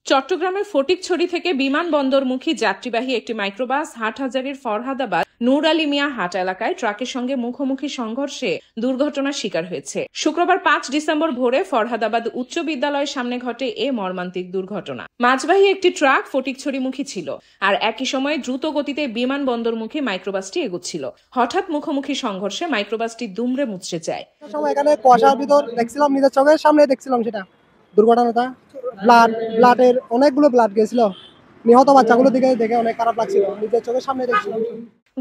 চট্টগ্রামের ফটিকছড়ি থেকে বিমানবন্দরমুখী যাত্রীবাহী একটি মাইক্রোবাস হাটহাজারীর ফরহাদাবাদ নূর আলী মিয়া হাট এলাকায় ট্রাকের সঙ্গে মুখোমুখি সংঘর্ষে দুর্ঘটনার শিকার হয়েছে। শুক্রবার ৫ ডিসেম্বর ভোরে ফরহাদাবাদ উচ্চ বিদ্যালয়ের সামনে ঘটে এ মর্মান্তিক দুর্ঘটনা। মাঝবাহী একটি ট্রাক ফটিকছড়িমুখী ছিল, আর একই সময়ে দ্রুত গতিতে বিমানবন্দরমুখী মাইক্রোবাসটি এগোচ্ছিল। হঠাৎ মুখোমুখি সংঘর্ষে মাইক্রোবাসটি দুমড়ে মুচড়ে যায়। এখানে কুয়াশার ভিতর দেখছিলাম, নিজের চোখের সামনে দেখছিলাম সেটা দুর্ঘটনাটা। ব্লাডের অনেকগুলো ব্লাড গেছিল, নিহত বাচ্চাগুলো দেখে অনেক খারাপ লাগছিল, নিজের চোখের সামনে দেখছিলাম।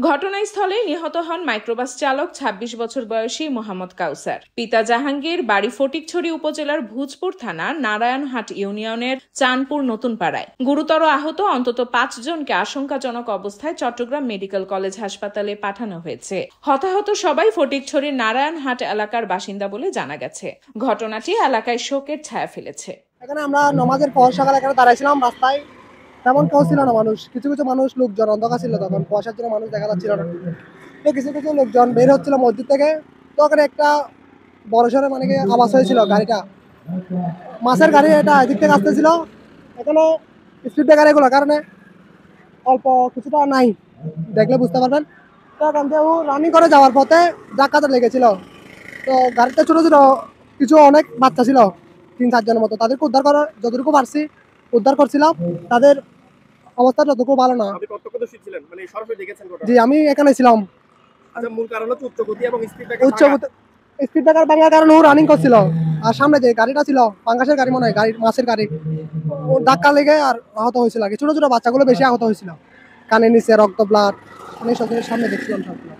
ঘটনাস্থলে নিহত হন মাইক্রোবাস চালক ২৬ বছর বয়সী মোহাম্মদ কাউসার। পিতা জাহাঙ্গীর, বাড়ি ফটিকছড়ি উপজেলার ভূজপুর থানার নারায়ণহাট ইউনিয়নের চাঁদপুর নতুন পাড়ায়। গুরুতর আহত অন্তত ৫ জনকে আশঙ্কাজনক অবস্থায় চট্টগ্রাম মেডিকেল কলেজ হাসপাতালে পাঠানো হয়েছে। হতাহত সবাই ফটিকছড়ির নারায়ণহাট এলাকার বাসিন্দা বলে জানা গেছে। ঘটনাটি এলাকায় শোকের ছায়া ফেলেছে। এখানে আমরা নামাজের পর সকালে এখানে দাঁড়াইছিলাম, রাস্তায় তেমন কেউ ছিল না, মানুষ কিছু কিছু মানুষ লোকজন অন্ধকার ছিল, তখন কুয়াশার জন্য মানুষ দেখা যাচ্ছিল না। তো কিছু কিছু লোকজন বের হচ্ছিল মসজিদ থেকে, তো ওখানে একটা বড় সড়ো মানে আওয়াজ হয়েছিল, গাড়িটা মাছের গাড়ি, এটা এদিক থেকে আসতেছিল। এখানে স্পিড ব্রেকার এগুলো কারণে অল্প কিছুটা নাই, দেখলে বুঝতে পারবেন। তো এখান থেকে রানিং করে যাওয়ার পথে ধাক্কাটা লেগেছিল। তো গাড়িতে ছোটো ছোটো কিছু অনেক বাচ্চা ছিল, ৩-৪ জনের মতো, তাদেরকে উদ্ধার করার যতটুকু পারছি উদ্ধার করছিলাম। তাদের অবস্থা যতটুকু ভালো না। জি, আমি এখানে ছিলাম। স্পিড ব্রেকার ভাঙার কারণে ও রানিং করছিল, আর সামনে যে গাড়িটা ছিল পাঙ্গাসের গাড়ি মনে হয়, মাছের গাড়ি, ও ধাক্কা লেগে আর আহত হয়েছিল। ছোট ছোট বাচ্চাগুলো বেশি আহত হয়েছিল, কানের নিচে রক্ত, ব্লাড, সামনে দেখছিলাম সবগুলো।